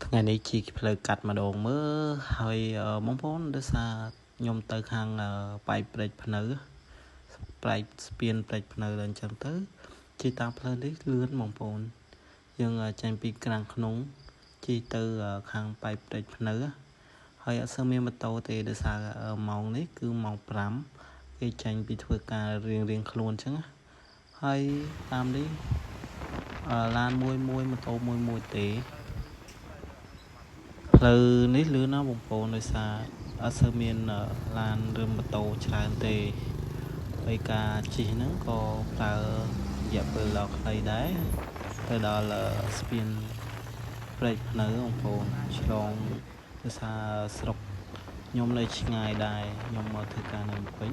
ថ្ងៃនេះជីផ្លូវកាត់ម្ដងមើលហើយបងប្អូនដោយសារខ្ញុំទៅខាងបែកព្រែកភ្នៅបែកស្ពានព្រែកភ្នៅដល់អញ្ចឹងទៅជីតាមផ្លូវនេះលឿនបងប្អូនយើងចេញពីក្រាំងក្នុងជីទៅខាងបែកព្រែកភ្នៅហើយអត់សូវមានម៉ូតូទេដោយសារម៉ោងនេះគឺម៉ោង5គេចេញពីធ្វើការរៀងខ្លួនអញ្ចឹងហើយតាមនេះឡានមួយម៉ូតូមួយទេផ្លូវនេះលឿនណាស់បងប្អូនដោយសារអត់សូវមានឡានឬម៉ូតូច្រើនទេហើយការជិះហ្នឹងក៏ប្រើរយៈពេលដ៏ខ្លីដែរទៅដល់ស្ពានព្រែកភ្នៅបងប្អូនឆ្លងដោយសារស្រុកខ្ញុំនៅឆ្ងាយដែរខ្ញុំមកធ្វើការនៅពេញ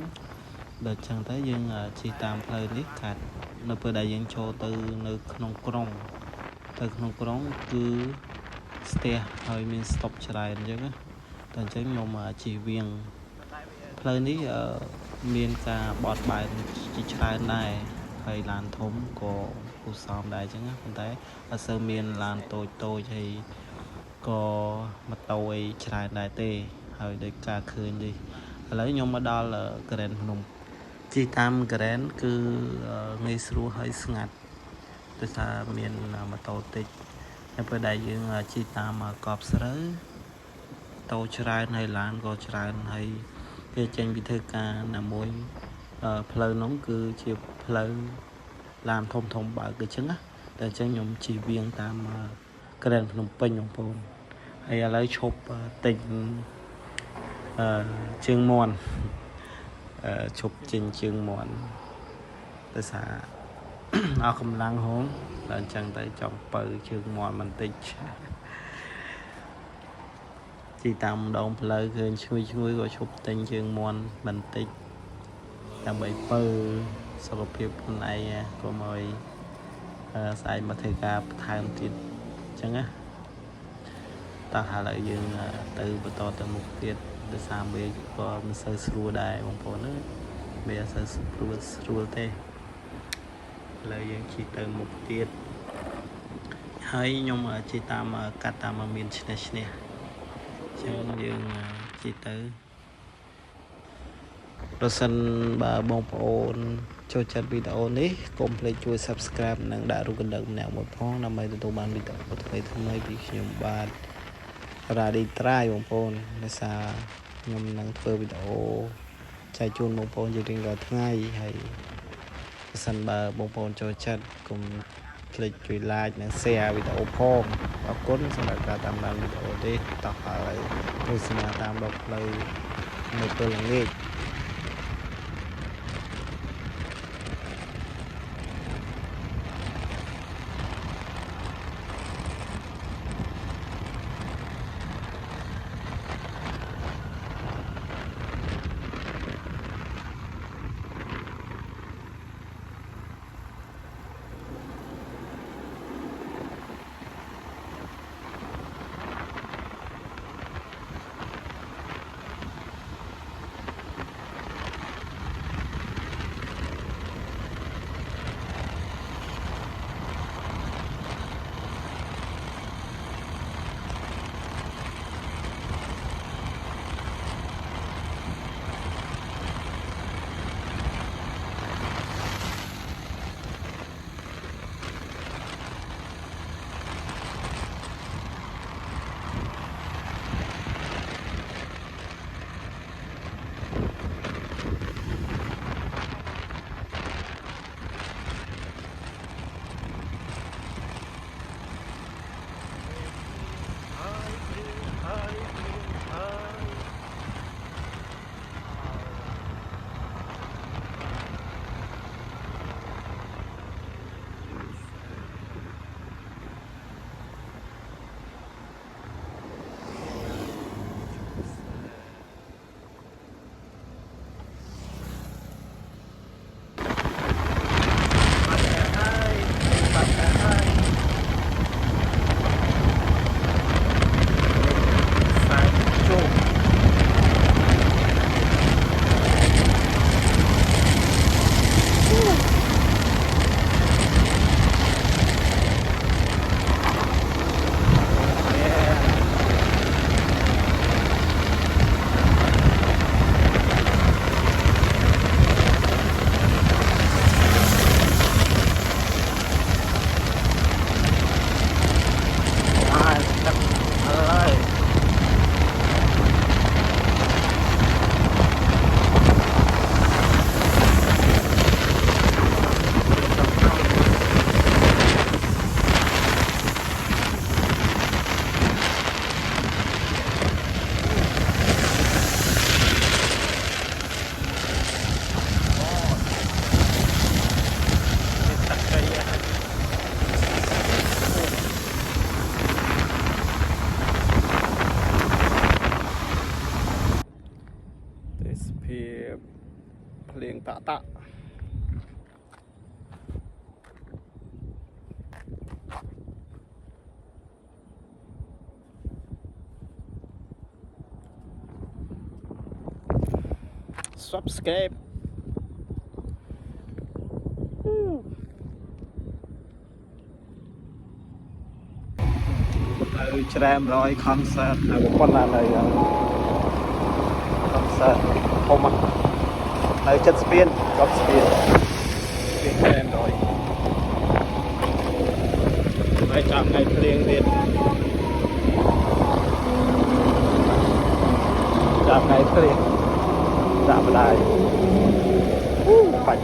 ដល់ចឹងទៅយើងជិះតាមផ្លូវនេះកាត់នៅពេលដែលយើងចូលទៅនៅក្នុងក្រុងគឺស្ទះហើយមានស្តុបច្រើនអញ្ចឹងតែអញ្ចឹងខ្ញុំជិះវៀងផ្លូវនេះមានការបត់បែនជាច្រើនដែរហើយឡានធំក៏គួរសមដែរអញ្ចឹងប៉ុន្តែអត់សូវមានឡានតូចហើយក៏ម៉ូតូអីច្រើនដែរទេហើយដោយការឃើញនេះឥឡូវខ្ញុំមកដល់ក្រែនភ្នំជិះតាមក្រែនគឺងាយស្រួលហើយស្ងាត់ដោយសារមានម៉ូតូតិចនៅពេលដែលយើងជិះតាមកប់ស្រូវតូចច្រើនហើយឡានក៏ច្រើនហើយគេចេញពីធ្វើការណាមួយផ្លូវនោះគឺជាផ្លូវឡានធំបើកអញ្ចឹងណាតែអញ្ចឹងខ្ញុំជិះវៀងតាមក្រែនភ្នំពេញបងប្អូនហើយឥឡូវឈប់ទិញជើងមាន់ឈប់ចេញជើងមាន់ដោយសារអស់កម្លាំងហងដល់អញ្ចឹងទៅចង់បើជើងមាន់បន្តិចជីតាមម្ដងផ្លូវឃើញឈ្ងុយក៏ឈប់ទិញជើងមាន់បន្តិចដើម្បីបើសុខភាពខ្លួនឯងកុំឲ្យស្អែកមកធ្វើការបន្ថែមទៀតអញ្ចឹងណាតោះឥឡូវយើងទៅបន្តទៅមុខទៀតដោយសារមេឃក៏មិនសូវស្រួលដែរបងប្អូនណាវាអត់សូវស្រួលទេឥឡូវយើងជិះទៅមុខទៀតហើយខ្ញុំជិះតាមកាត់តាមមានឈ្នះអញ្ចឹងយើងជិះទៅប្រសិនបើបងប្អូនចូលចិត្តវីដេអូនេះកុំភ្លេចជួយ Subscribe និងដាក់រូបកណ្ដឹងម្នាក់មួយផងដើម្បីទទួលបានវីដេអូថ្មីពីខ្ញុំបាទរ៉ាឌីត្រាយបងប្អូនដោយសារខ្ញុំនឹងធ្វើវីដេអូចែកជូនបងប្អូនជារៀងរាល់ថ្ងៃហើយប្រសិនបើបងប្អូនចូលចិត្តកុំភ្លេចជួយ like និង share វីដេអូផងអរគុណសម្រាប់ការតាមដានវីដេអូនេះតោះហើយទស្សនាតាមដងផ្លូវនៅពេលល្ងាច tạ Swapscape Chram rồi concert là một con là này concert hôm này chất spin drop spin chram rồi đây chạm ngày liền liền chạm ngày liền chạm lại phải